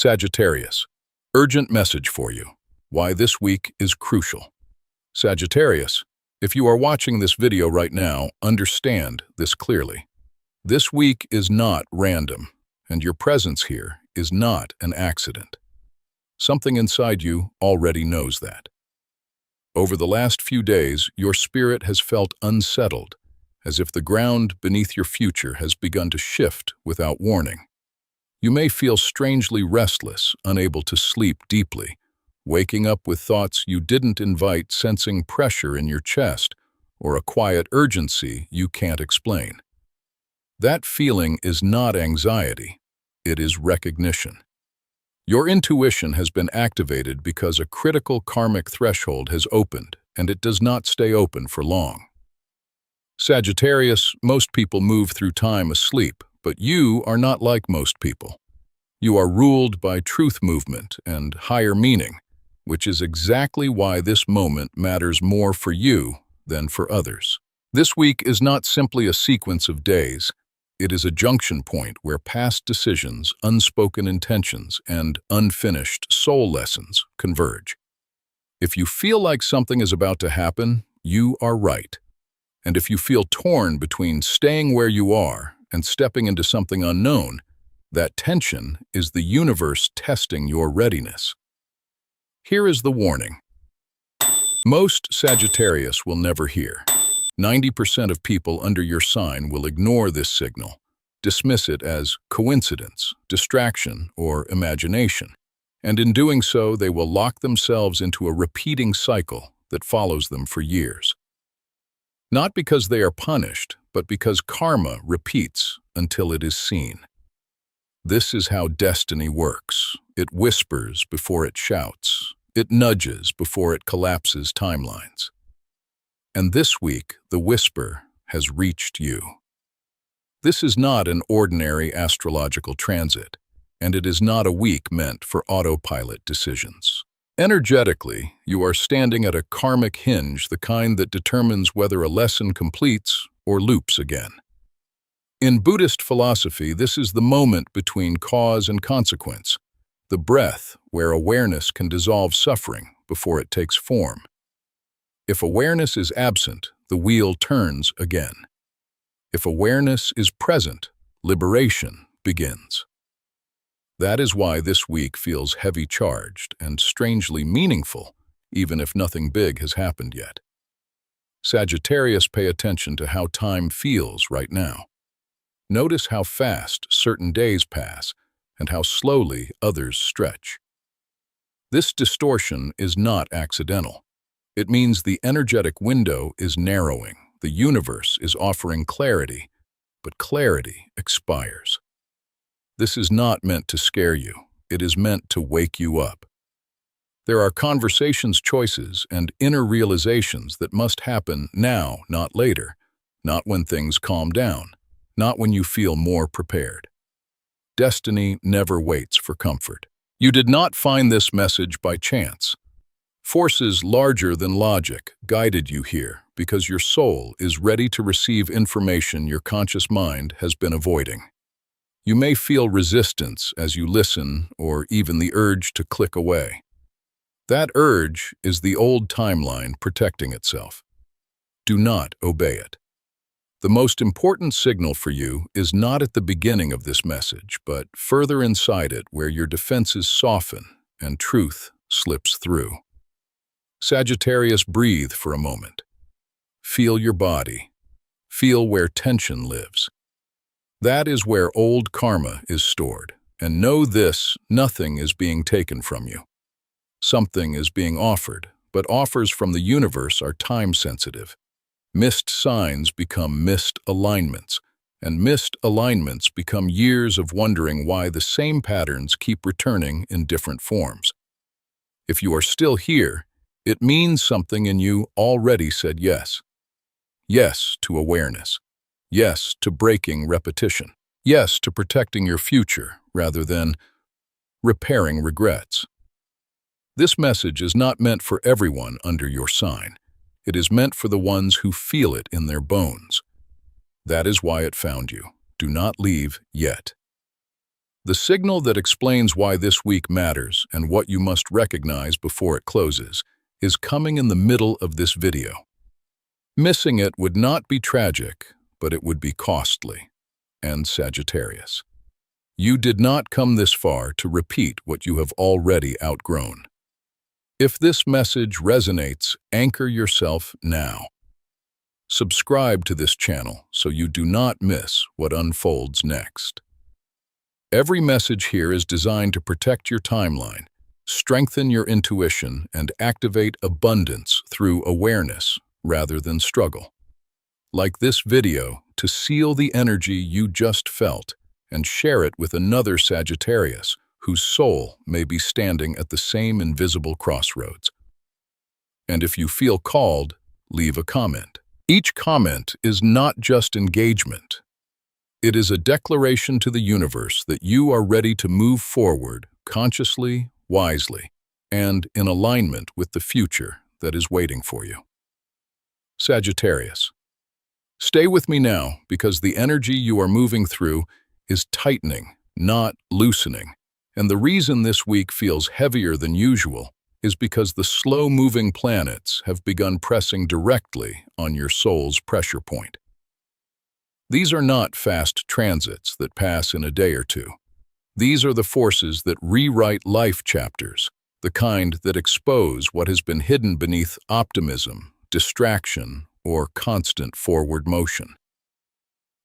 Sagittarius, urgent message for you. Why this week is crucial. Sagittarius, if you are watching this video right now, understand this clearly. This week is not random, and your presence here is not an accident. Something inside you already knows that. Over the last few days, your spirit has felt unsettled, as if the ground beneath your future has begun to shift without warning. You may feel strangely restless, unable to sleep deeply, waking up with thoughts you didn't invite, sensing pressure in your chest, or a quiet urgency you can't explain. That feeling is not anxiety, it is recognition. Your intuition has been activated because a critical karmic threshold has opened, and it does not stay open for long. Sagittarius, most people move through time asleep, but you are not like most people. You are ruled by truth movement and higher meaning, which is exactly why this moment matters more for you than for others. This week is not simply a sequence of days. It is a junction point where past decisions, unspoken intentions, and unfinished soul lessons converge. If you feel like something is about to happen, you are right. And if you feel torn between staying where you are and stepping into something unknown, that tension is the universe testing your readiness. Here is the warning. Most Sagittarius will never hear. 90% of people under your sign will ignore this signal, dismiss it as coincidence, distraction, or imagination. And in doing so, they will lock themselves into a repeating cycle that follows them for years. Not because they are punished, but because karma repeats until it is seen. This is how destiny works. It whispers before it shouts. It nudges before it collapses timelines. And this week, the whisper has reached you. This is not an ordinary astrological transit, and it is not a week meant for autopilot decisions. Energetically, you are standing at a karmic hinge, the kind that determines whether a lesson completes or loops again. In Buddhist philosophy, this is the moment between cause and consequence, the breath where awareness can dissolve suffering before it takes form. If awareness is absent, the wheel turns again. If awareness is present, liberation begins. That is why this week feels heavy-charged and strangely meaningful, even if nothing big has happened yet. Sagittarius, pay attention to how time feels right now. Notice how fast certain days pass and how slowly others stretch. This distortion is not accidental. It means the energetic window is narrowing. The universe is offering clarity, but clarity expires. This is not meant to scare you. It is meant to wake you up. There are conversations, choices, and inner realizations that must happen now, not later, not when things calm down, not when you feel more prepared. Destiny never waits for comfort. You did not find this message by chance. Forces larger than logic guided you here because your soul is ready to receive information your conscious mind has been avoiding. You may feel resistance as you listen, or even the urge to click away. That urge is the old timeline protecting itself. Do not obey it. The most important signal for you is not at the beginning of this message, but further inside it, where your defenses soften and truth slips through. Sagittarius, breathe for a moment. Feel your body. Feel where tension lives. That is where old karma is stored. And know this, nothing is being taken from you. Something is being offered, but offers from the universe are time-sensitive. Missed signs become missed alignments, and missed alignments become years of wondering why the same patterns keep returning in different forms. If you are still here, it means something in you already said yes. Yes to awareness. Yes to breaking repetition. Yes to protecting your future rather than repairing regrets. This message is not meant for everyone under your sign. It is meant for the ones who feel it in their bones. That is why it found you. Do not leave yet. The signal that explains why this week matters and what you must recognize before it closes is coming in the middle of this video. Missing it would not be tragic, but it would be costly. And Sagittarius, you did not come this far to repeat what you have already outgrown. If this message resonates, anchor yourself now. Subscribe to this channel so you do not miss what unfolds next. Every message here is designed to protect your timeline, strengthen your intuition, and activate abundance through awareness rather than struggle. Like this video, to seal the energy you just felt and share it with another Sagittarius whose soul may be standing at the same invisible crossroads. And if you feel called, leave a comment. Each comment is not just engagement. It is a declaration to the universe that you are ready to move forward consciously, wisely, and in alignment with the future that is waiting for you. Sagittarius, stay with me now because the energy you are moving through is tightening, not loosening. And the reason this week feels heavier than usual is because the slow-moving planets have begun pressing directly on your soul's pressure point. These are not fast transits that pass in a day or two. These are the forces that rewrite life chapters, the kind that expose what has been hidden beneath optimism, distraction, or constant forward motion.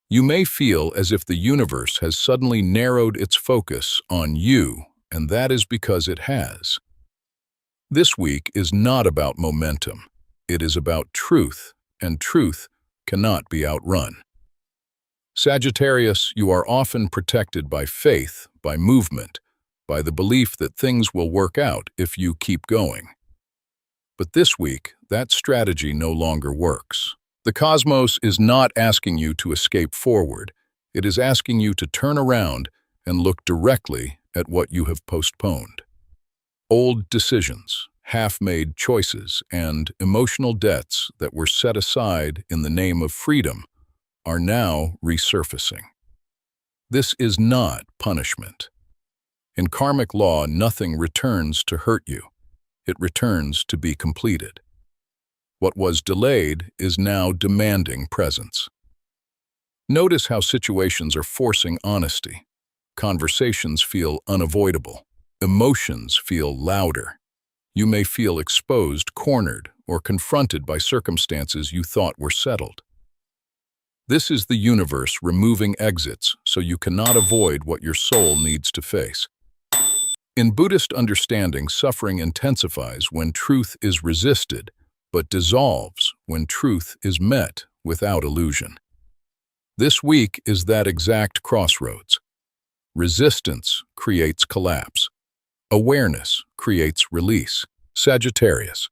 You may feel as if the universe has suddenly narrowed its focus on you, and that is because it has. This week is not about momentum. It is about truth, and truth cannot be outrun. Sagittarius, you are often protected by faith, by movement, by the belief that things will work out if you keep going. But this week, that strategy no longer works. The cosmos is not asking you to escape forward. It is asking you to turn around and look directly at what you have postponed. Old decisions, half-made choices, and emotional debts that were set aside in the name of freedom are now resurfacing. This is not punishment. In karmic law, nothing returns to hurt you. It returns to be completed. What was delayed is now demanding presence. Notice how situations are forcing honesty. Conversations feel unavoidable. Emotions feel louder. You may feel exposed, cornered, or confronted by circumstances you thought were settled. This is the universe removing exits so you cannot avoid what your soul needs to face. In Buddhist understanding, suffering intensifies when truth is resisted, but dissolves when truth is met without illusion. This week is that exact crossroads. Resistance creates collapse. Awareness creates release. Sagittarius,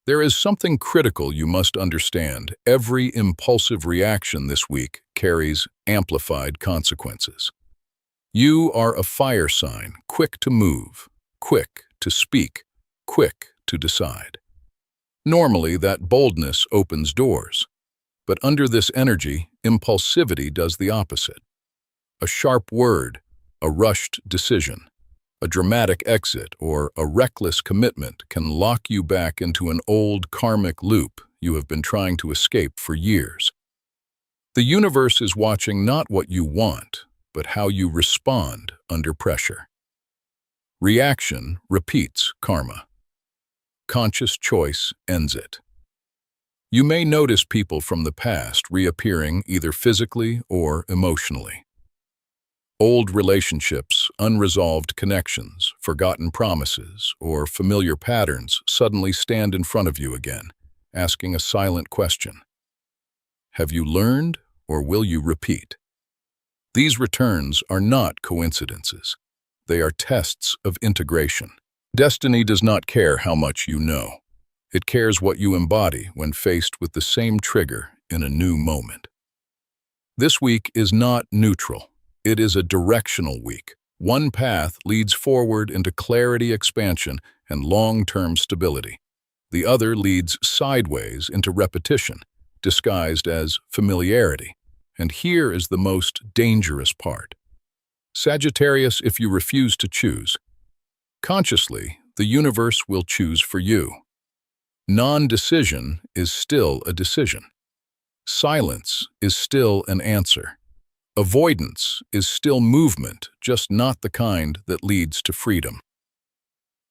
there is something critical you must understand. Every impulsive reaction this week carries amplified consequences. You are a fire sign, quick to move, quick to speak, quick to decide. Normally, that boldness opens doors, but under this energy, impulsivity does the opposite. A sharp word, a rushed decision, a dramatic exit, or a reckless commitment can lock you back into an old karmic loop you have been trying to escape for years. The universe is watching not what you want, but how you respond under pressure. Reaction repeats karma. Conscious choice ends it. You may notice people from the past reappearing either physically or emotionally. Old relationships, unresolved connections, forgotten promises, or familiar patterns suddenly stand in front of you again, asking a silent question. Have you learned, or will you repeat? These returns are not coincidences. They are tests of integration. Destiny does not care how much you know. It cares what you embody when faced with the same trigger in a new moment. This week is not neutral. It is a directional week. One path leads forward into clarity, expansion, and long-term stability. The other leads sideways into repetition, disguised as familiarity. And here is the most dangerous part. Sagittarius, if you refuse to choose, consciously, the universe will choose for you. Non-decision is still a decision. Silence is still an answer. Avoidance is still movement, just not the kind that leads to freedom.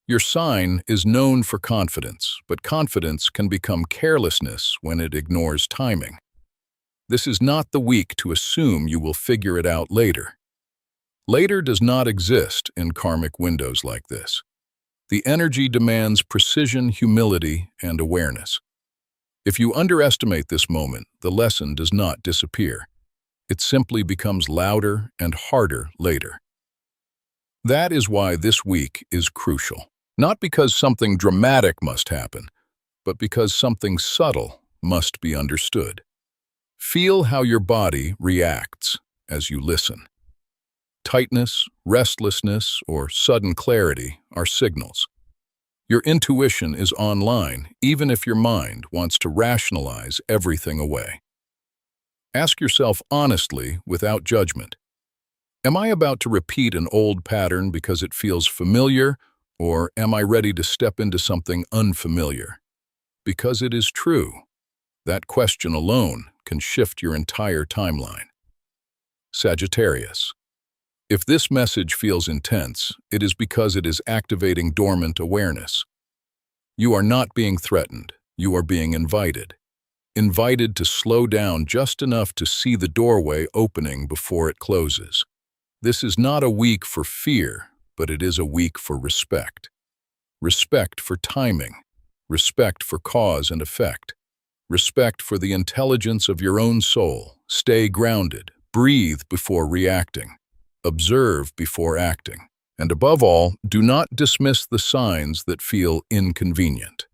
Your sign is known for confidence, but confidence can become carelessness when it ignores timing. This is not the week to assume you will figure it out later. Later does not exist in karmic windows like this. The energy demands precision, humility, and awareness. If you underestimate this moment, the lesson does not disappear. It simply becomes louder and harder later. That is why this week is crucial. Not because something dramatic must happen, but because something subtle must be understood. Feel how your body reacts as you listen. Tightness, restlessness, or sudden clarity are signals. Your intuition is online, even if your mind wants to rationalize everything away. Ask yourself honestly, without judgment. Am I about to repeat an old pattern because it feels familiar, or am I ready to step into something unfamiliar? Because it is true. That question alone can shift your entire timeline. Sagittarius. If this message feels intense, it is because it is activating dormant awareness. You are not being threatened, you are being invited. Invited to slow down just enough to see the doorway opening before it closes. This is not a week for fear, but it is a week for respect. Respect for timing, respect for cause and effect, respect for the intelligence of your own soul. Stay grounded, breathe before reacting. Observe before acting, and above all, do not dismiss the signs that feel inconvenient.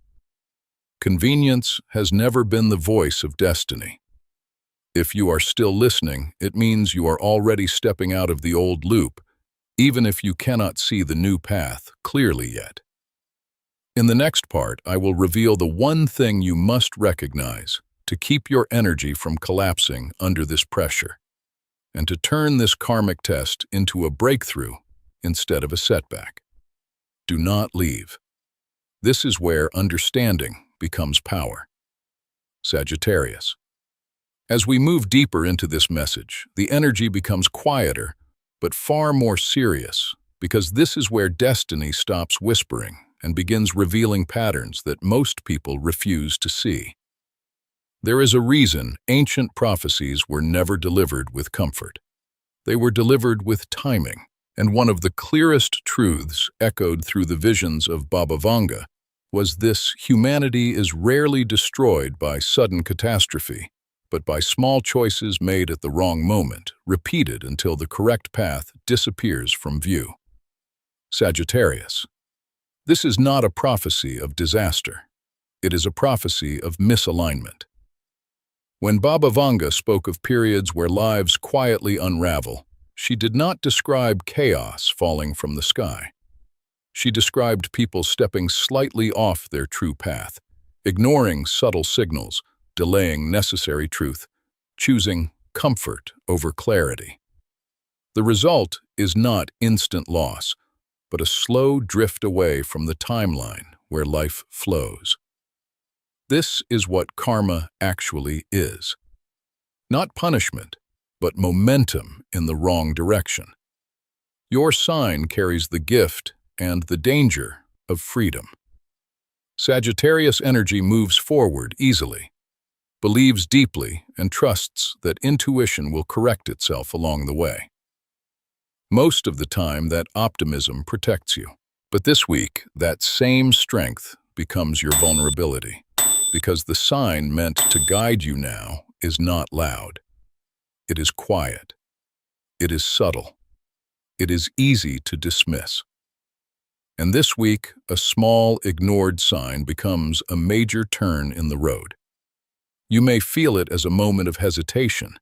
Convenience has never been the voice of destiny. If you are still listening, it means you are already stepping out of the old loop, even if you cannot see the new path clearly yet. In the next part, I will reveal the one thing you must recognize to keep your energy from collapsing under this pressure, and to turn this karmic test into a breakthrough instead of a setback. Do not leave. This is where understanding becomes power. Sagittarius. As we move deeper into this message, the energy becomes quieter, but far more serious, because this is where destiny stops whispering and begins revealing patterns that most people refuse to see. There is a reason ancient prophecies were never delivered with comfort. They were delivered with timing, and one of the clearest truths echoed through the visions of Baba Vanga was this: humanity is rarely destroyed by sudden catastrophe, but by small choices made at the wrong moment, repeated until the correct path disappears from view. Sagittarius. This is not a prophecy of disaster. It is a prophecy of misalignment. When Baba Vanga spoke of periods where lives quietly unravel, she did not describe chaos falling from the sky. She described people stepping slightly off their true path, ignoring subtle signals, delaying necessary truth, choosing comfort over clarity. The result is not instant loss, but a slow drift away from the timeline where life flows. This is what karma actually is. Not punishment, but momentum in the wrong direction. Your sign carries the gift and the danger of freedom. Sagittarius energy moves forward easily, believes deeply, and trusts that intuition will correct itself along the way. Most of the time, that optimism protects you. But this week, that same strength becomes your vulnerability, because the sign meant to guide you now is not loud. It is quiet. It is subtle. It is easy to dismiss. And this week, a small, ignored sign becomes a major turn in the road. You may feel it as a moment of hesitation.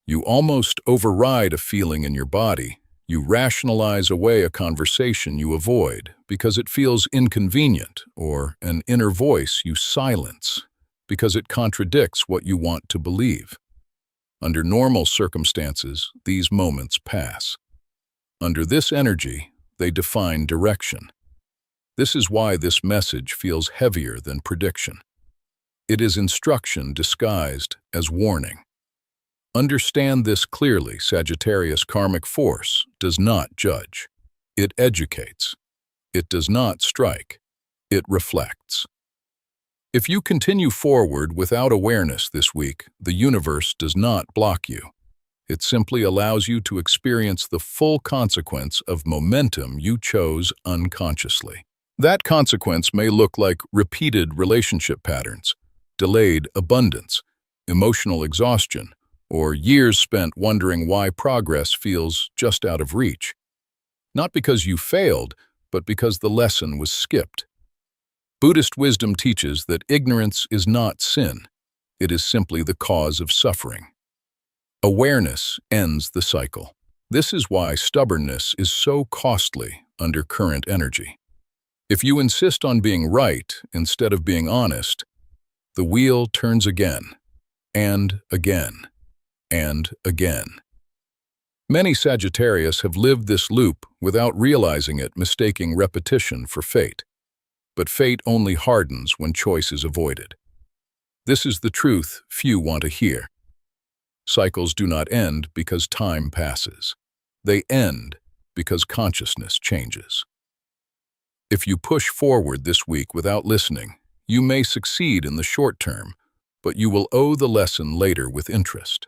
You almost override a feeling in your body. You rationalize away a conversation you avoid because it feels inconvenient, or an inner voice you silence because it contradicts what you want to believe. Under normal circumstances, these moments pass. Under this energy, they define direction. This is why this message feels heavier than prediction. It is instruction disguised as warning. Understand this clearly. Sagittarius karmic force does not judge. It educates. It does not strike. It reflects. If you continue forward without awareness this week, the universe does not block you. It simply allows you to experience the full consequence of momentum you chose unconsciously. That consequence may look like repeated relationship patterns, delayed abundance, emotional exhaustion, or years spent wondering why progress feels just out of reach. Not because you failed, but because the lesson was skipped. Buddhist wisdom teaches that ignorance is not sin. It is simply the cause of suffering. Awareness ends the cycle. This is why stubbornness is so costly under current energy. If you insist on being right instead of being honest, the wheel turns again, and again, and again. Many Sagittarius have lived this loop without realizing it, mistaking repetition for fate. But fate only hardens when choice is avoided. This is the truth few want to hear. Cycles do not end because time passes. They end because consciousness changes. If you push forward this week without listening, you may succeed in the short term, but you will owe the lesson later with interest.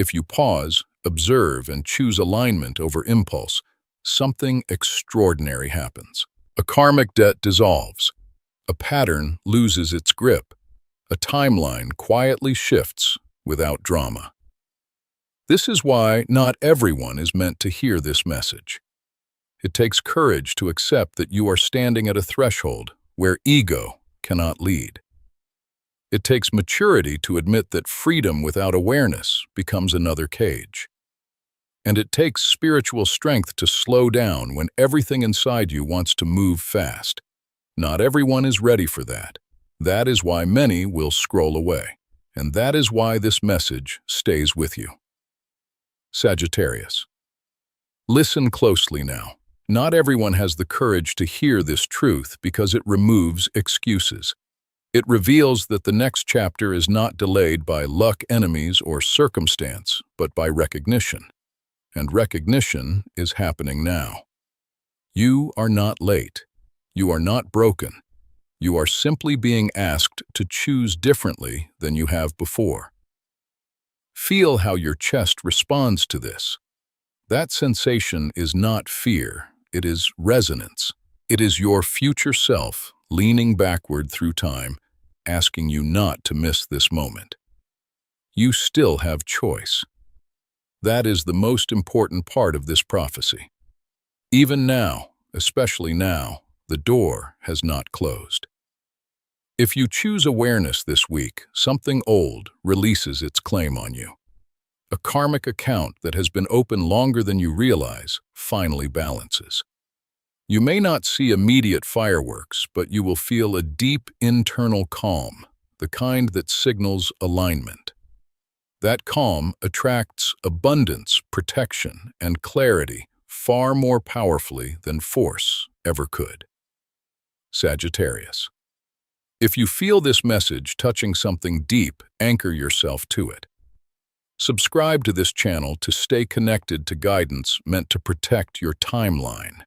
If you pause, observe, and choose alignment over impulse, something extraordinary happens. A karmic debt dissolves. A pattern loses its grip. A timeline quietly shifts without drama. This is why not everyone is meant to hear this message. It takes courage to accept that you are standing at a threshold where ego cannot lead. It takes maturity to admit that freedom without awareness becomes another cage. And it takes spiritual strength to slow down when everything inside you wants to move fast. Not everyone is ready for that. That is why many will scroll away. And that is why this message stays with you. Sagittarius. Listen closely now. Not everyone has the courage to hear this truth because it removes excuses. It reveals that the next chapter is not delayed by luck, enemies, or circumstance, but by recognition. And recognition is happening now. You are not late. You are not broken. You are simply being asked to choose differently than you have before. Feel how your chest responds to this. That sensation is not fear, it is resonance. It is your future self leaning backward through time, asking you not to miss this moment. You still have choice. That is the most important part of this prophecy. Even now, especially now, the door has not closed. If you choose awareness this week, something old releases its claim on you. A karmic account that has been open longer than you realize finally balances. You may not see immediate fireworks, but you will feel a deep internal calm, the kind that signals alignment. That calm attracts abundance, protection, and clarity far more powerfully than force ever could. Sagittarius. If you feel this message touching something deep, anchor yourself to it. Subscribe to this channel to stay connected to guidance meant to protect your timeline.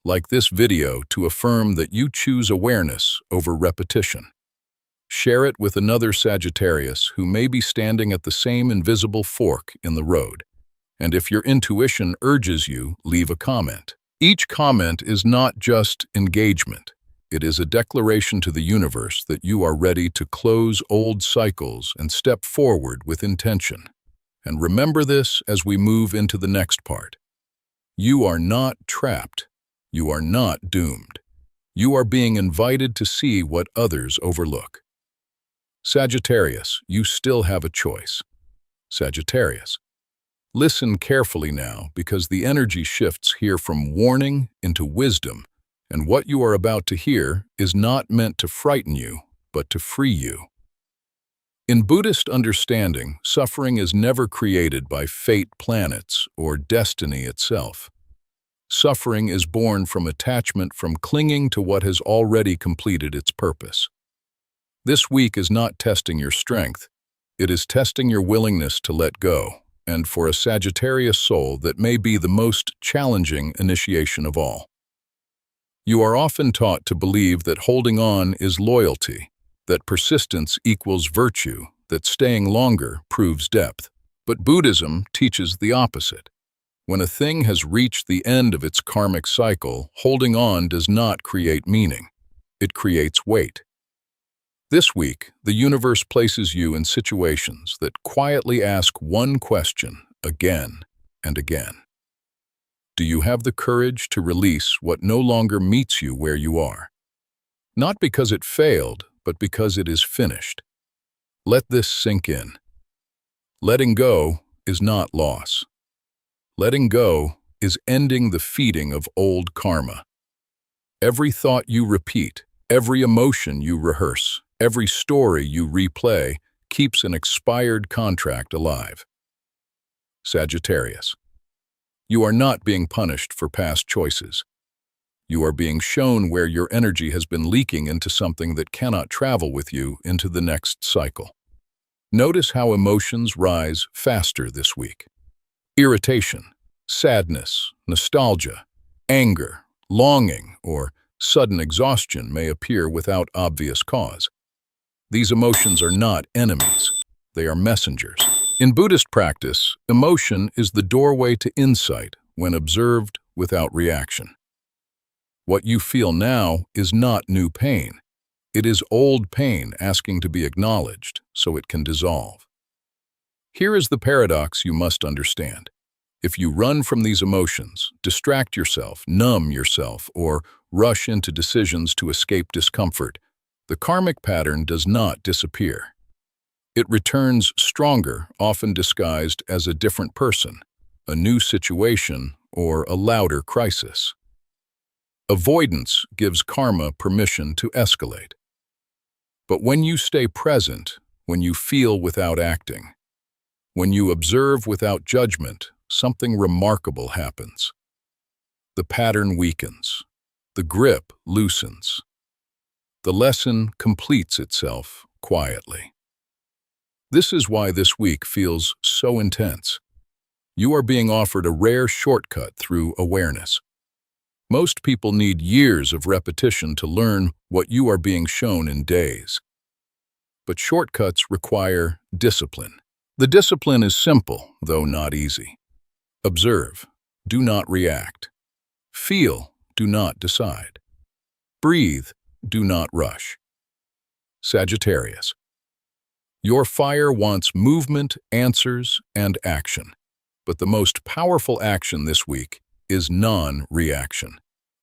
Like this video to affirm that you choose awareness over repetition. Share it with another Sagittarius who may be standing at the same invisible fork in the road. And if your intuition urges you, leave a comment. Each comment is not just engagement. It is a declaration to the universe that you are ready to close old cycles and step forward with intention. And remember this as we move into the next part. You are not trapped. You are not doomed. You are being invited to see what others overlook. Sagittarius, you still have a choice. Sagittarius. Listen carefully now because the energy shifts here from warning into wisdom, and what you are about to hear is not meant to frighten you, but to free you. In Buddhist understanding, suffering is never created by fate planets or destiny itself. Suffering is born from attachment, from clinging to what has already completed its purpose. This week is not testing your strength, it is testing your willingness to let go, and for a Sagittarius soul, that may be the most challenging initiation of all. You are often taught to believe that holding on is loyalty, that persistence equals virtue, that staying longer proves depth. But Buddhism teaches the opposite. When a thing has reached the end of its karmic cycle, holding on does not create meaning. It creates weight. This week, the universe places you in situations that quietly ask one question again and again. Do you have the courage to release what no longer meets you where you are? Not because it failed, but because it is finished. Let this sink in. Letting go is not loss. Letting go is ending the feeding of old karma. Every thought you repeat, every emotion you rehearse, every story you replay keeps an expired contract alive. Sagittarius. You are not being punished for past choices. You are being shown where your energy has been leaking into something that cannot travel with you into the next cycle. Notice how emotions rise faster this week. Irritation, sadness, nostalgia, anger, longing, or sudden exhaustion may appear without obvious cause. These emotions are not enemies, they are messengers. In Buddhist practice, emotion is the doorway to insight when observed without reaction. What you feel now is not new pain. It is old pain asking to be acknowledged so it can dissolve. Here is the paradox you must understand. If you run from these emotions, distract yourself, numb yourself, or rush into decisions to escape discomfort, the karmic pattern does not disappear. It returns stronger, often disguised as a different person, a new situation, or a louder crisis. Avoidance gives karma permission to escalate. But when you stay present, when you feel without acting, when you observe without judgment, something remarkable happens. The pattern weakens. The grip loosens. The lesson completes itself quietly. This is why this week feels so intense. You are being offered a rare shortcut through awareness. Most people need years of repetition to learn what you are being shown in days. But shortcuts require discipline. The discipline is simple, though not easy. Observe, do not react. Feel, do not decide. Breathe, do not rush. Sagittarius. Your fire wants movement, answers, and action. But the most powerful action this week is non-reaction.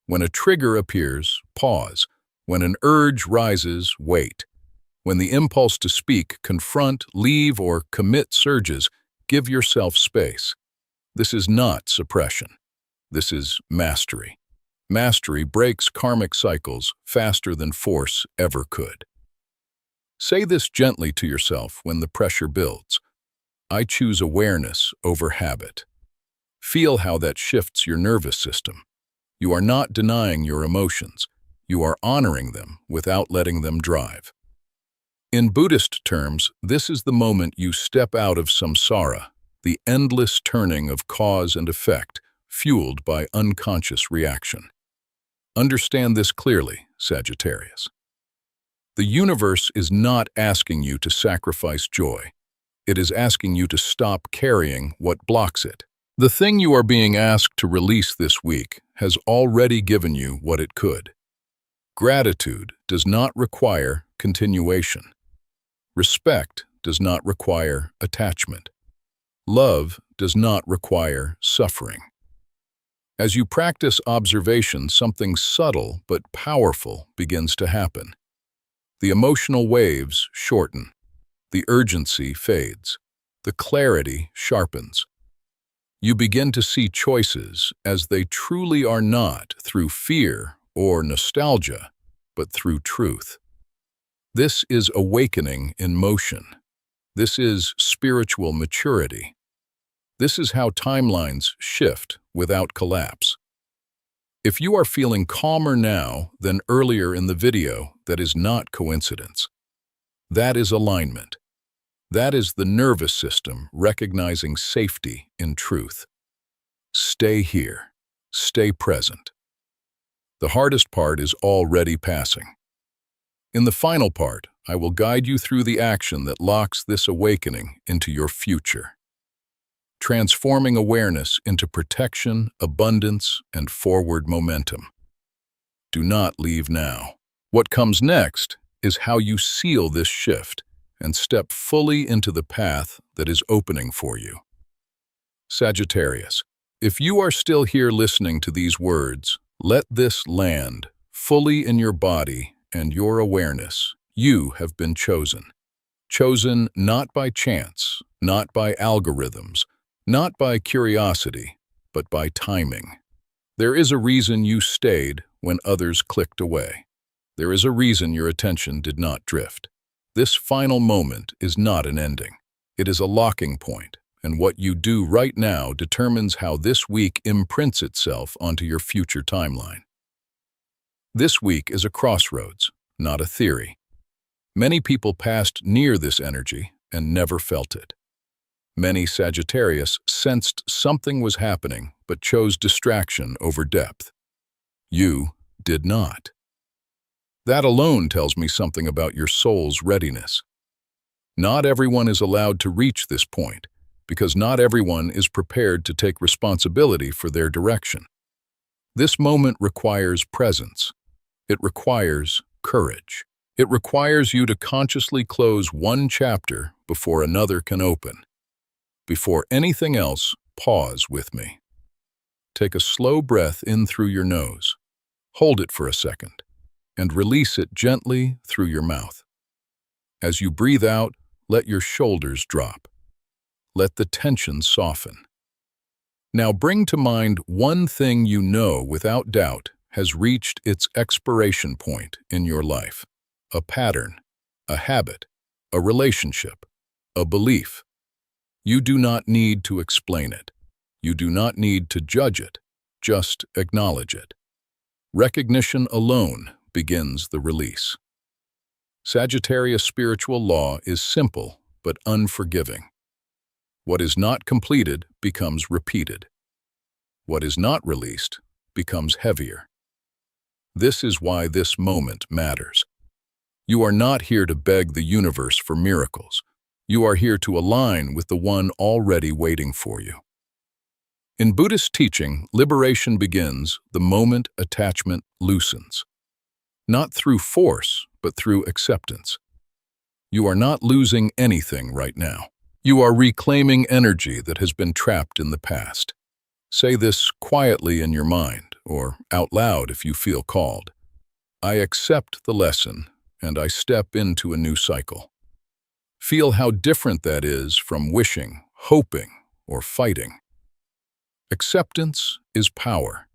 When a trigger appears, pause. When an urge rises, wait. When the impulse to speak, confront, leave, or commit surges, give yourself space. This is not suppression. This is mastery. Mastery breaks karmic cycles faster than force ever could. Say this gently to yourself when the pressure builds. I choose awareness over habit. Feel how that shifts your nervous system. You are not denying your emotions. You are honoring them without letting them drive. In Buddhist terms, this is the moment you step out of samsara, the endless turning of cause and effect, fueled by unconscious reaction. Understand this clearly, Sagittarius. The universe is not asking you to sacrifice joy. It is asking you to stop carrying what blocks it. The thing you are being asked to release this week has already given you what it could. Gratitude does not require continuation. Respect does not require attachment. Love does not require suffering. As you practice observation, something subtle but powerful begins to happen. The emotional waves shorten. The urgency fades. The clarity sharpens. You begin to see choices as they truly are, not through fear or nostalgia, but through truth. This is awakening in motion. This is spiritual maturity. This is how timelines shift without collapse. If you are feeling calmer now than earlier in the video, that is not coincidence. That is alignment. That is the nervous system recognizing safety in truth. Stay here. Stay present. The hardest part is already passing. In the final part, I will guide you through the action that locks this awakening into your future, transforming awareness into protection, abundance, and forward momentum. Do not leave now. What comes next is how you seal this shift and step fully into the path that is opening for you. Sagittarius, if you are still here listening to these words, let this land fully in your body and your awareness. You have been chosen. Chosen not by chance, not by algorithms, not by curiosity, but by timing. There is a reason you stayed when others clicked away. There is a reason your attention did not drift. This final moment is not an ending. It is a locking point, and what you do right now determines how this week imprints itself onto your future timeline. This week is a crossroads, not a theory. Many people passed near this energy and never felt it. Many Sagittarius sensed something was happening but chose distraction over depth. You did not. That alone tells me something about your soul's readiness. Not everyone is allowed to reach this point because not everyone is prepared to take responsibility for their direction. This moment requires presence. It requires courage. It requires you to consciously close one chapter before another can open. Before anything else, pause with me. Take a slow breath in through your nose. Hold it for a second, and release it gently through your mouth. As you breathe out, let your shoulders drop. Let the tension soften. Now bring to mind one thing you know without doubt has reached its expiration point in your life. A pattern, a habit, a relationship, a belief. You do not need to explain it. You do not need to judge it. Just acknowledge it. Recognition alone begins the release. Sagittarius spiritual law is simple but unforgiving. What is not completed becomes repeated. What is not released becomes heavier. This is why this moment matters. You are not here to beg the universe for miracles. You are here to align with the one already waiting for you. In Buddhist teaching, liberation begins the moment attachment loosens. Not through force, but through acceptance. You are not losing anything right now. You are reclaiming energy that has been trapped in the past. Say this quietly in your mind, or out loud if you feel called. I accept the lesson, and I step into a new cycle. Feel how different that is from wishing, hoping, or fighting. Acceptance is power.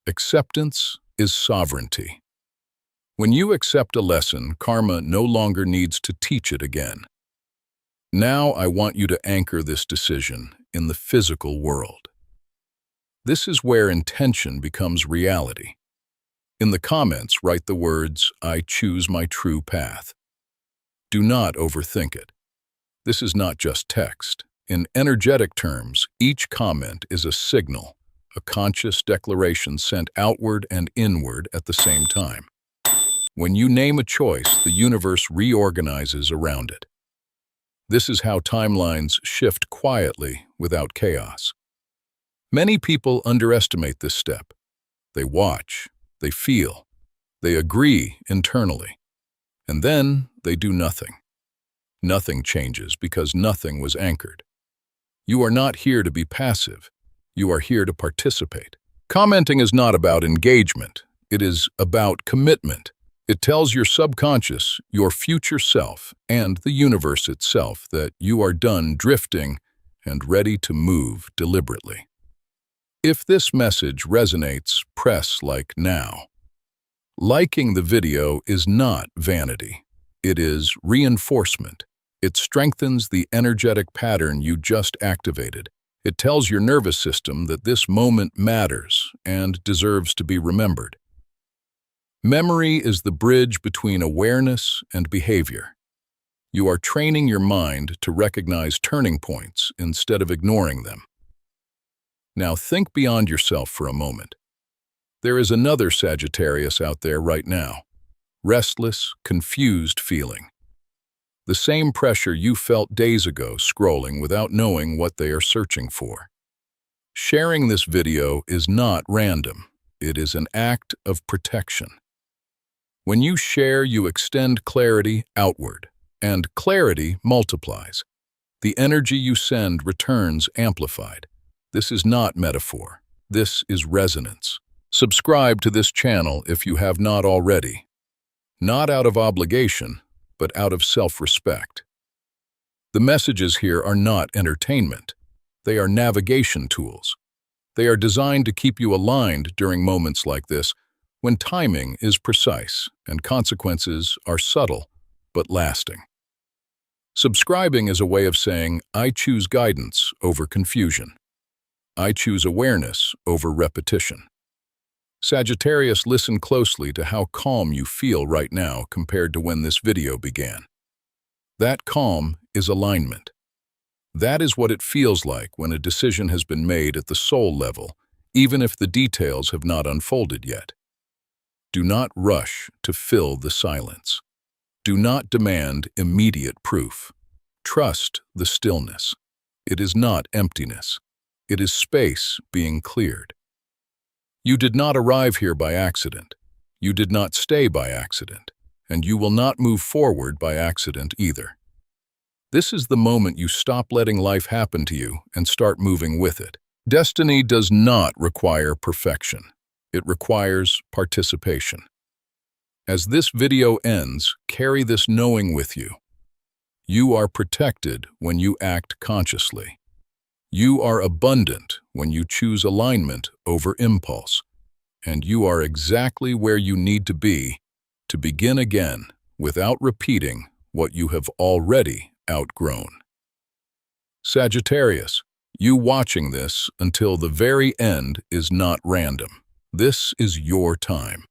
Acceptance is sovereignty. When you accept a lesson, karma no longer needs to teach it again. Now I want you to anchor this decision in the physical world. This is where intention becomes reality. In the comments, write the words, I choose my true path. Do not overthink it. This is not just text. In energetic terms, each comment is a signal, a conscious declaration sent outward and inward at the same time. When you name a choice, the universe reorganizes around it. This is how timelines shift quietly without chaos. Many people underestimate this step. They watch, they feel, they agree internally, and then they do nothing. Nothing changes because nothing was anchored. You are not here to be passive. You are here to participate. Commenting is not about engagement. It is about commitment. It tells your subconscious, your future self, and the universe itself that you are done drifting and ready to move deliberately. If this message resonates, press like now. Liking the video is not vanity. It is reinforcement. It strengthens the energetic pattern you just activated. It tells your nervous system that this moment matters and deserves to be remembered. Memory is the bridge between awareness and behavior. You are training your mind to recognize turning points instead of ignoring them. Now think beyond yourself for a moment. There is another Sagittarius out there right now. Restless, confused feeling. The same pressure you felt days ago scrolling without knowing what they are searching for. Sharing this video is not random. It is an act of protection. When you share, you extend clarity outward, and clarity multiplies. The energy you send returns amplified. This is not metaphor. This is resonance. Subscribe to this channel if you have not already. Not out of obligation, but out of self-respect. The messages here are not entertainment. They are navigation tools. They are designed to keep you aligned during moments like this, when timing is precise and consequences are subtle but lasting. Subscribing is a way of saying, I choose guidance over confusion. I choose awareness over repetition. Sagittarius, listen closely to how calm you feel right now compared to when this video began. That calm is alignment. That is what it feels like when a decision has been made at the soul level, even if the details have not unfolded yet. Do not rush to fill the silence. Do not demand immediate proof. Trust the stillness. It is not emptiness. It is space being cleared. You did not arrive here by accident. You did not stay by accident, and you will not move forward by accident either. This is the moment you stop letting life happen to you and start moving with it. Destiny does not require perfection. It requires participation. As this video ends, carry this knowing with you. You are protected when you act consciously. You are abundant when you choose alignment over impulse, and you are exactly where you need to be to begin again without repeating what you have already outgrown. Sagittarius, you watching this until the very end is not random. This is your time.